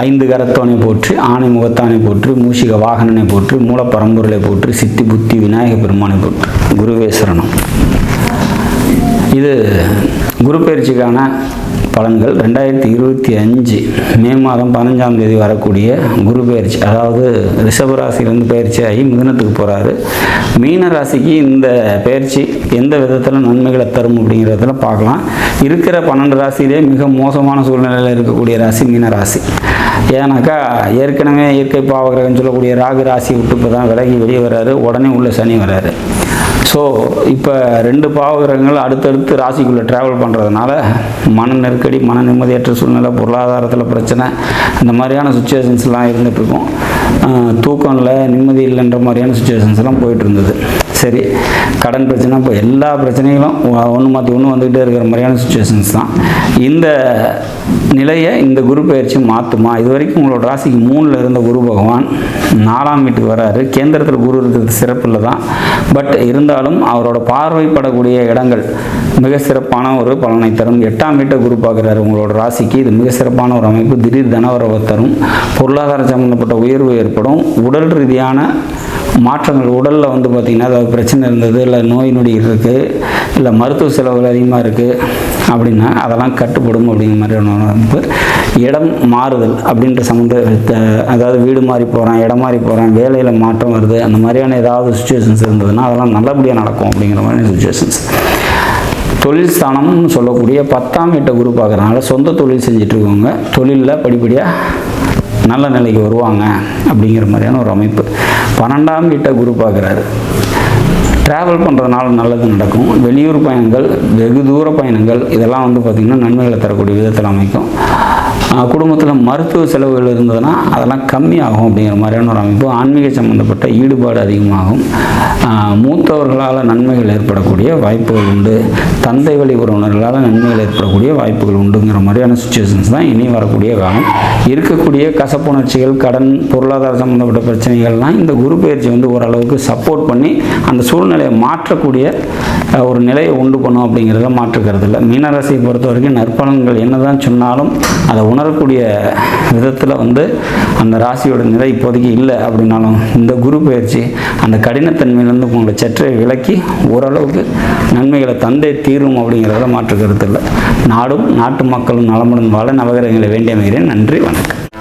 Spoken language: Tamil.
ஐந்து கரத்தோனை போற்றி, ஆணை முகத்தானை போற்றி, மூஷிக வாகனனை போற்றி, மூலப்பரம்பொருளை போற்றி, சித்தி புத்தி விநாயக பெருமானை போற்றி. குருவே சரணம். இது குரு பயிற்சிக்கான பலன்கள் 2025 மே மாதம் 15ஆம் தேதி வரக்கூடிய குரு பயிற்சி. அதாவது ரிஷபராசிலேருந்து பயிற்சி ஆகி மிதுனத்துக்கு போகிறாரு. மீன ராசிக்கு இந்த பயிற்சி எந்த விதத்தில் நன்மைகளை தரும் அப்படிங்கிறதுல பார்க்கலாம். இருக்கிற 12 ராசியிலே மிக மோசமான சூழ்நிலையில் இருக்கக்கூடிய ராசி மீன ராசி. ஏன்னாக்கா ஏற்கனவே இயற்கை பாவகிரகம்னு சொல்லக்கூடிய ராகு ராசி விட்டு இப்போ தான் விலகி வெளியே வர்றாரு. உடனே உள்ள சனி வர்றாரு. ஸோ இப்போ 2 பாவகிரகங்கள் அடுத்தடுத்து ராசிக்குள்ளே ட்ராவல் பண்ணுறதுனால மன நெருக்கடி, மன நிம்மதியற்ற சூழ்நிலை, பொருளாதாரத்தில் பிரச்சனை, இந்த மாதிரியான சுச்சுவேஷன்ஸ்லாம் இருந்துகிட்ருக்கும். தூக்கம் இல்லை, நிம்மதி இல்லைன்ற மாதிரியான சுச்சுவேஷன்ஸ்லாம் போயிட்டு இருந்தது. சரி, கடன் பிரச்சனை, இப்போ எல்லா பிரச்சனைகளும் ஒன்று மாற்றி ஒன்று வந்துக்கிட்டே இருக்கிற மாதிரியான சுச்சுவேஷன்ஸ் தான். இந்த நிலையை இந்த குரு பயிற்சி மாற்றுமா? இது வரைக்கும் உங்களோட ராசிக்கு 3ல் இருந்த குரு பகவான் 4ஆம் வீட்டுக்கு வராரு. கேந்திரத்தில் குரு இருக்கிறது சிறப்பு இல்லை தான். பட் இருந்தாலும் அவரோட பார்வைப்படக்கூடிய இடங்கள் மிக சிறப்பான ஒரு பலனை தரும். 8ஆம் வீட்டை குரு பார்க்குறாரு உங்களோட ராசிக்கு. இது மிக சிறப்பான ஒரு அமைப்பு. திடீர் தனவரவை தரும். பொருளாதார சம்பந்தப்பட்ட உயர்வு ஏற்படும். உடல் ரீதியான மாற்றங்கள், உடலில் பார்த்திங்கன்னா அதாவது பிரச்சனை இருந்தது, இல்லை நோய் நொடி இருக்குது, இல்லை மருத்துவ செலவுகள் அதிகமாக இருக்குது அப்படின்னா அதெல்லாம் கட்டுப்படும் அப்படிங்கிற மாதிரியான இடம் மாறுதல் அப்படின்ற அதாவது வீடு மாறி போகிறேன், இடம் மாறி போகிறேன், வேலையில் மாற்றம் வருது, அந்த மாதிரியான ஏதாவது சுச்சுவேஷன்ஸ் இருந்ததுன்னா அதெல்லாம் நல்லபடியாக நடக்கும் அப்படிங்கிற மாதிரியான சுச்சுவேஷன்ஸ். தொழில் ஸ்தானம்னு சொல்லக்கூடிய 10ஆம் வீட்டை குரு பார்க்குறதுனால சொந்த தொழில் செஞ்சிட்ருக்கவங்க தொழிலில் படிப்படியாக நல்ல நிலைக்கு வருவாங்க அப்படிங்கிற மாதிரியான ஒரு அமைப்பு. 12ஆம் வீட்டை குரு பார்க்குறாரு. ட்ராவல் பண்ணுறதுனால நல்லது நடக்கும். வெளியூர் பயணங்கள், வெகு தூர பயணங்கள், இதெல்லாம் பார்த்திங்கன்னா நன்மைகளை தரக்கூடிய விதத்தில் அமைக்கும். குடும்பத்தில் மருத்துவ செலவுகள் இருந்ததுன்னா அதெல்லாம் கம்மியாகும் அப்படிங்கிற மாதிரியான ஒரு அமைப்பு. ஆன்மீக சம்மந்தப்பட்ட ஈடுபாடு அதிகமாகும். மூத்தவர்களால் நன்மைகள் ஏற்படக்கூடிய வாய்ப்புகள் உண்டு. தந்தை வழி உறவினர்களால் நன்மைகள் ஏற்படக்கூடிய வாய்ப்புகள் உண்டுங்கிற மாதிரியான சுச்சுவேஷன்ஸ் தான் இனி வரக்கூடிய காலம். இருக்கக்கூடிய கசப்புணர்ச்சிகள், கடன், பொருளாதார சம்மந்தப்பட்ட பிரச்சனைகள்லாம் இந்த குரு பயிற்சி ஓரளவுக்கு சப்போர்ட் பண்ணி அந்த சூழ்நிலையை மாற்றக்கூடிய ஒரு நிலையை உண்டு பண்ணும் அப்படிங்கிறத மாற்றுக்கிறது இல்லை. மீனராசியை பொறுத்த வரைக்கும் நற்பலன்கள் என்னதான் சொன்னாலும் அதை உணரக்கூடிய விதத்தில் அந்த ராசியோட நிலை இப்போதைக்கு இல்லை அப்படின்னாலும் இந்த குரு பயிற்சி அந்த கடினத்தன்மையிலேருந்து உங்களை சற்றே விலக்கி ஓரளவுக்கு நன்மைகளை தந்தே தீரும் அப்படிங்கிறத மாற்று கருத்து இல்லை. நாடும் நாட்டு மக்களும் நலமுடன் வாழ நவகிரகங்களை வேண்டி அமைகிறேன். நன்றி, வணக்கம்.